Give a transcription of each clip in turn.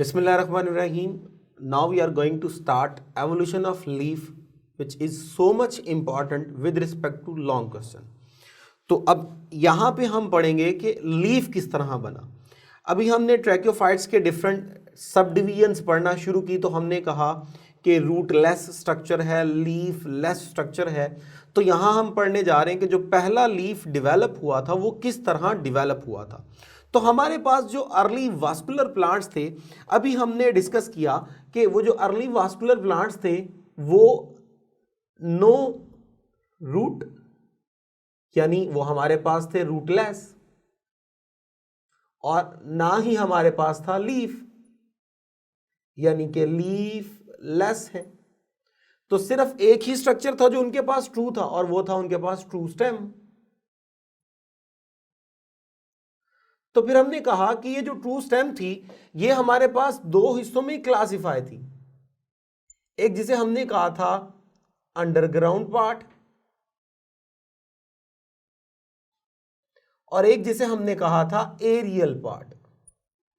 Bismillahirrahmanirrahim. Now we are going to start evolution of leaf, which is so much important with respect to long question. तो अब यहाँ पे हम पढ़ेंगे कि लीफ किस तरह बना। अभी हमने ट्रैक्योफाइट्स के डिफरेंट सब डिवीजन्स पढ़ना शुरू की, तो हमने कहा कि रूटलेस स्ट्रक्चर है, लीफ लेस स्ट्रक्चर है। तो यहाँ हम पढ़ने जा रहे हैं कि जो पहला लीफ डेवलप हुआ था वो किस तरह डेवलप हुआ था। तो हमारे पास जो अर्ली वास्कुलर प्लांट्स थे, अभी हमने डिस्कस किया कि वो जो अर्ली वास्कुलर प्लांट्स थे वो नो रूट, यानी वो हमारे पास थे रूटलेस, और ना ही हमारे पास था लीफ, यानी कि लीफ लेस है। तो सिर्फ एक ही स्ट्रक्चर था जो उनके पास ट्रू था, और वो था उनके पास ट्रू स्टेम। तो फिर हमने कहा कि ये जो ट्रू स्टेम थी ये हमारे पास दो हिस्सों में क्लासिफाई थी। एक जिसे हमने कहा था अंडरग्राउंड पार्ट, और एक जिसे हमने कहा था एरियल पार्ट,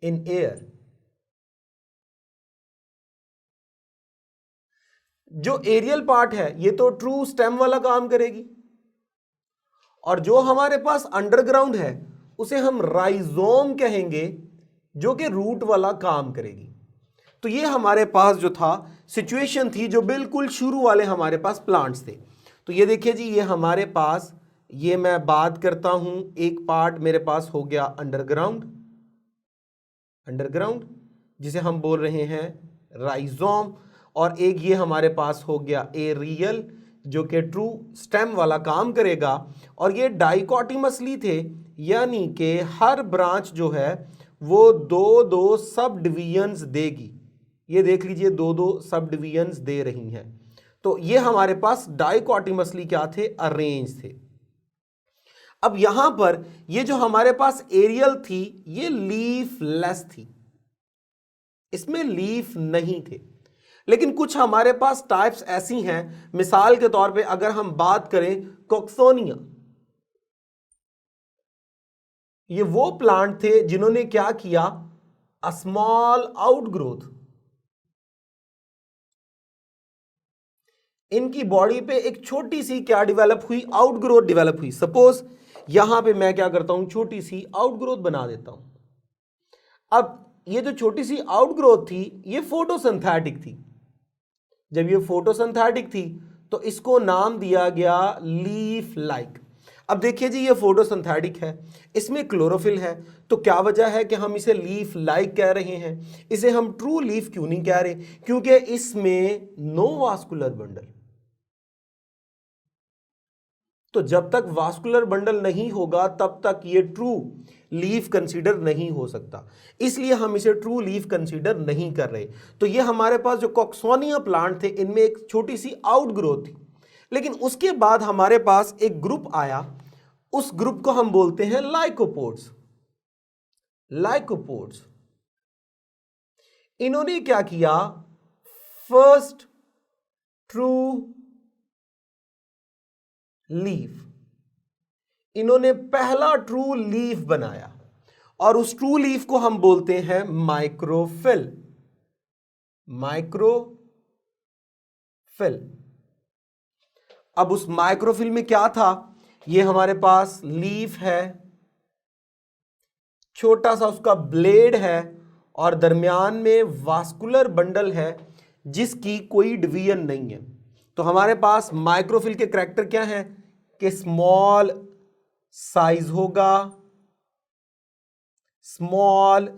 इन एयर। जो एरियल पार्ट है ये तो ट्रू स्टेम वाला काम करेगी, और जो हमारे पास अंडरग्राउंड है उसे हम राइजोम कहेंगे, जो कि रूट वाला काम करेगी। तो ये हमारे पास जो था सिचुएशन थी जो बिल्कुल शुरू वाले हमारे पास प्लांट्स थे। तो ये देखिए जी, ये हमारे पास, ये मैं बात करता हूं, एक पार्ट मेरे पास हो गया अंडरग्राउंड, जिसे हम बोल रहे हैं राइजोम, और एक ये हमारे पास हो गया एरियल, जो कि ट्रू स्टेम वाला काम करेगा। और ये डाइकोटिमसली थे, यानी कि हर ब्रांच जो है वो दो दो सब डिवीजन्स देगी। ये देख लीजिए, दो दो सब डिवीजन्स दे रही हैं। तो ये हमारे पास डाइकोटिमसली क्या थे, अरेंज थे। अब यहां पर ये जो हमारे पास एरियल थी ये लीफ लेस थी, इसमें लीफ नहीं थे। लेकिन कुछ हमारे पास टाइप्स ऐसी हैं, मिसाल के तौर पे अगर हम बात करें कॉक्सोनिया, ये वो प्लांट थे जिन्होंने क्या किया, अ स्मॉल आउटग्रोथ। इनकी बॉडी पे एक छोटी सी क्या डेवलप हुई, आउटग्रोथ डेवलप हुई। सपोज यहां पे मैं क्या करता हूं, छोटी सी आउटग्रोथ बना देता हूं। अब ये जो छोटी सी आउटग्रोथ थी ये फोटोसिंथेटिक थी। जब ये फोटोसिंथेटिक थी तो इसको नाम दिया गया लीफ लाइक। अब देखिए जी, ये फोटोसिंथेटिक है, इसमें क्लोरोफिल है, तो क्या वजह है कि हम इसे लीफ लाइक कह रहे हैं? इसे हम ट्रू लीफ क्यों नहीं कह रहे? क्योंकि इसमें नो वास्कुलर बंडल। तो जब तक वास्कुलर बंडल नहीं होगा तब तक ये ट्रू लीफ कंसीडर नहीं हो सकता, इसलिए हम इसे ट्रू लीफ कंसीडर नहीं कर रहे। तो ये हमारे पास जो कॉक्सोनिया प्लांट थे इनमें एक छोटी सी आउटग्रोथ थी। लेकिन उसके बाद हमारे पास एक ग्रुप आया, उस ग्रुप को हम बोलते हैं लाइकोपोड्स। इन्होंने क्या किया, फर्स्ट ट्रू लीफ, इन्होंने पहला ट्रू लीफ बनाया, और उस ट्रू लीफ को हम बोलते हैं माइक्रोफिल। अब उस माइक्रोफिल में क्या था, ये हमारे पास लीफ है, छोटा सा उसका ब्लेड है, और दरमियान में वास्कुलर बंडल है जिसकी कोई डिवीजन नहीं है। तो हमारे पास माइक्रोफिल के कैरेक्टर क्या है कि स्मॉल साइज होगा, स्मॉल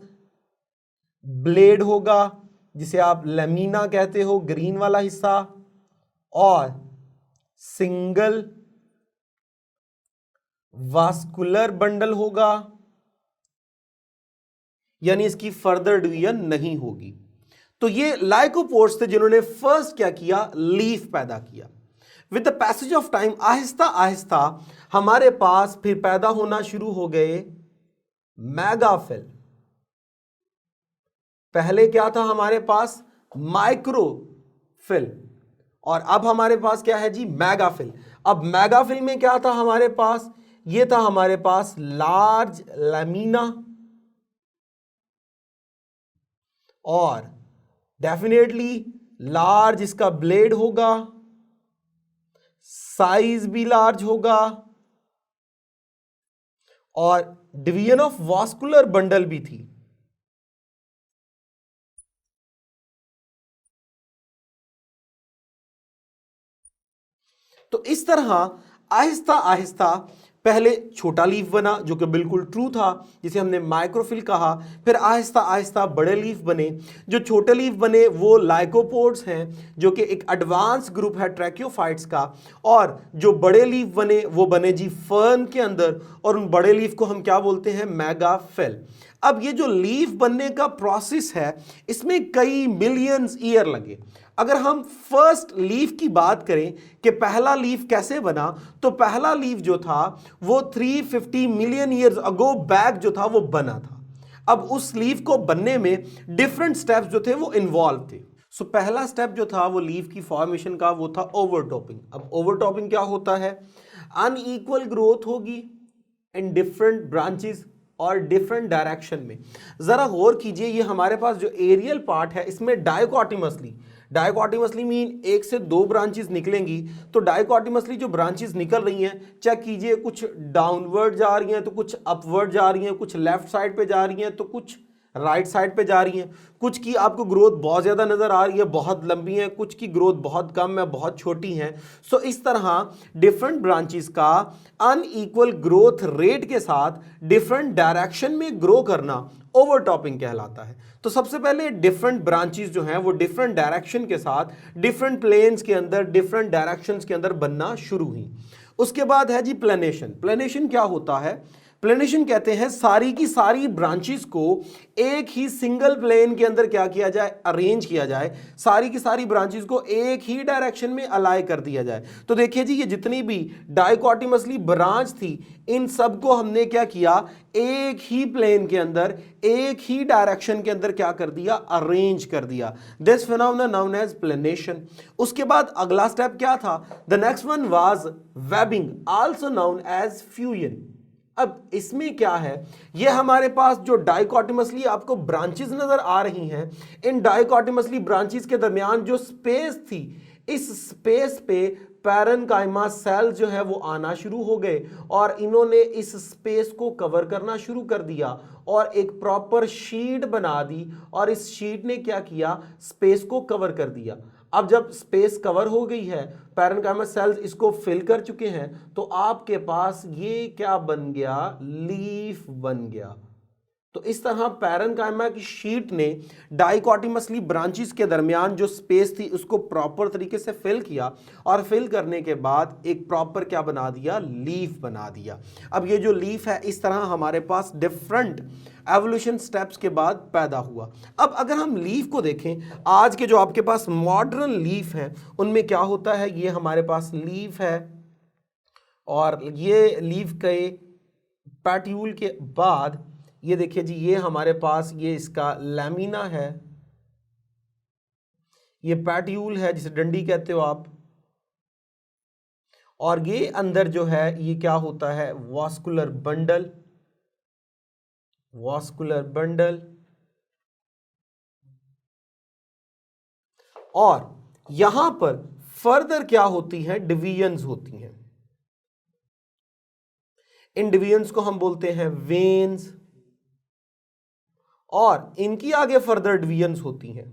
ब्लेड होगा जिसे आप लैमिना कहते हो, ग्रीन वाला हिस्सा, और सिंगल वास्कुलर बंडल होगा, यानी इसकी फर्दर डिवीजन नहीं होगी। तो ये लाइकोपोड्स थे जिन्होंने फर्स्ट क्या किया, लीफ पैदा किया। With the passage of time Aahista Aahista हमारे पास फिर पैदा होना शुरू हो गए मेगाफिल। पहले क्या था हमारे पास, माइक्रोफिल, और अब हमारे पास क्या है जी, मेगाफिल। अब मेगाफिल में क्या था हमारे पास, ये था हमारे पास लार्ज लैमिना, और डेफिनेटली लार्ज इसका ब्लेड होगा, साइज भी लार्ज होगा, और डिवीजन ऑफ वास्कुलर बंडल भी थी। तो इस तरह आहिस्ता आहिस्ता पहले छोटा लीफ बना जो कि बिल्कुल ट्रू था, जिसे हमने माइक्रोफिल कहा। फिर आहिस्ता आहिस्ता बड़े लीफ बने। जो छोटे लीफ बने वो लाइकोपोड्स हैं, जो कि एक एडवांस ग्रुप है ट्रैकियोफाइट्स का। और जो बड़े लीफ बने वो बने जी फर्न के अंदर, और उन बड़े लीफ को हम क्या बोलते हैं? मेगाफिल। अब ये जो लीफ बनने का प्रोसेस है, इसमें कई मिलियंस ईयर लगे। अगर हम फर्स्ट लीफ की बात करें कि पहला लीफ कैसे बना, तो पहला लीफ जो था वो 350 मिलियन ईयर्स अगो बैक जो था वो बना था। अब उस लीफ को बनने में डिफरेंट स्टेप्स जो थे वो इन्वॉल्व थे। सो पहला स्टेप जो था वो लीफ की फॉर्मेशन का वो था ओवरटॉपिंग। अब ओवरटॉपिंग क्या होता है? अनइक्वल ग्रोथ होगी इन डिफरेंट ब्रांचेस और डिफरेंट डायरेक्शन में। जरा गौर कीजिए, ये हमारे पास जो एरियल पार्ट है इसमें डाइकोटिमसली मीन एक से दो ब्रांचेस निकलेंगी। तो डाइकोटिमसली जो ब्रांचेस निकल रही हैं, चेक कीजिए, कुछ डाउनवर्ड जा रही हैं तो कुछ अपवर्ड जा रही हैं, कुछ लेफ्ट साइड पे जा रही हैं तो कुछ राइट साइड पे जा रही हैं। कुछ की आपको ग्रोथ बहुत ज़्यादा नज़र आ रही है, बहुत लंबी है, कुछ की ग्रोथ बहुत कम है, बहुत छोटी है। सो इस तरह डिफरेंट ब्रांचेस का अनइक्वल ग्रोथ रेट के साथ डिफरेंट डायरेक्शन में ग्रो करना ओवरटॉपिंग कहलाता है। तो सबसे पहले डिफरेंट ब्रांचेस जो हैं वो डिफरेंट डायरेक्शन के साथ डिफरेंट प्लेन्स के अंदर, डिफरेंट डायरेक्शंस के अंदर बनना शुरू हुई। उसके बाद है जी प्लेनेशन। प्लेनेशन क्या होता है? प्लेनेशन कहते हैं सारी की सारी ब्रांचेस को एक ही सिंगल प्लेन के अंदर क्या किया जाए? अरेंज किया जाए। सारी की सारी ब्रांचेस को एक ही डायरेक्शन में अलाइ कर दिया जाए। तो देखिए जी, ये जितनी भी डाइकोटिमसली ब्रांच थी, इन सबको हमने क्या किया? एक ही प्लेन के अंदर, एक ही डायरेक्शन के अंदर क्या कर दिया? अरेंज कर दिया। This phenomena known as planation. उसके बाद अगला स्टेप क्या था? The next one was webbing, also known as fusion. अब इसमें क्या है? ये हमारे पास जो डाइकोटिमसली आपको ब्रांचेस नजर आ रही हैं, इन डाइकोटिमसली ब्रांचेस के दरमियान जो स्पेस थी, इस स्पेस पे पैरेन्काइमा सेल जो है वो आना शुरू हो गए, और इन्होंने इस स्पेस को कवर करना शुरू कर दिया और एक प्रॉपर शीट बना दी, और इस शीट ने क्या किया? स्पेस को कवर कर दिया। अब जब स्पेस कवर हो गई है, पैरेन्काइमा सेल्स इसको फिल कर चुके हैं, तो आपके पास ये क्या बन गया? लीफ बन गया। तो इस तरह पैरेन्काइमा की शीट ने डाइकोटिमसली ब्रांचेस के दरमियान जो स्पेस थी उसको प्रॉपर तरीके से फिल किया, और फिल करने के बाद एक प्रॉपर क्या बना दिया? लीफ बना दिया। अब ये जो लीफ है इस तरह हमारे पास डिफरेंट एवोल्यूशन स्टेप्स के बाद पैदा हुआ। अब अगर हम लीफ को देखें, आज के जो आपके पास मॉडर्न लीफ हैं उनमें क्या होता है? ये हमारे पास लीफ है, और ये लीफ के पैट्यूल के बाद ये देखिए जी, ये हमारे पास ये इसका लैमिना है, ये पैट्यूल है जिसे डंडी कहते हो आप, और ये अंदर जो है ये क्या होता है? Vascular bundle. वास्कुलर बंडल, और यहां पर फर्दर क्या होती है? डिवीजन्स होती हैं। इन डिवीजन्स को हम बोलते हैं वेन्स, और इनकी आगे फर्दर डिवीजन्स होती हैं।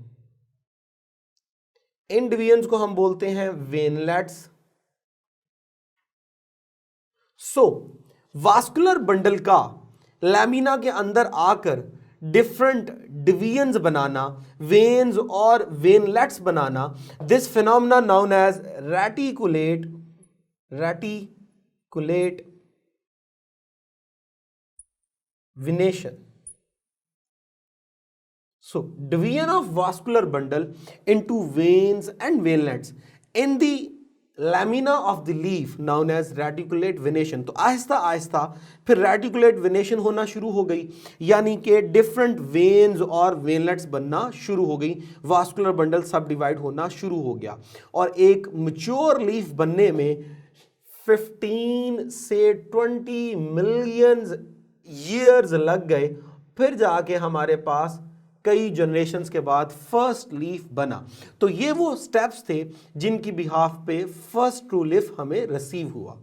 इन डिवीजन्स को हम बोलते हैं वेनलेट्स। सो वास्कुलर बंडल का लैमिना के अंदर आकर डिफरेंट डिवीजन्स बनाना, वेन्स और वेनलेट्स बनाना, this phenomena known as reticulate venation. So, division of vascular bundle into veins and veinlets in the lamina of the leaf known as reticulate venation। तो आहिस्ता आहिस्ता फिर reticulate venation होना शुरू हो गई, यानी कि डिफरेंट वेन्स और वेनलेट्स बनना शुरू हो गई, वास्कुलर बंडल सब डिवाइड होना शुरू हो गया, और एक मैच्योर लीफ बनने में 15 से 20 मिलियन ईयर्स लग गए। फिर जाके हमारे पास कई जनरेशन्स के बाद फर्स्ट लीफ बना। तो ये वो स्टेप्स थे जिनकी बिहाफ पे फर्स्ट ट्रू लीफ हमें रिसीव हुआ।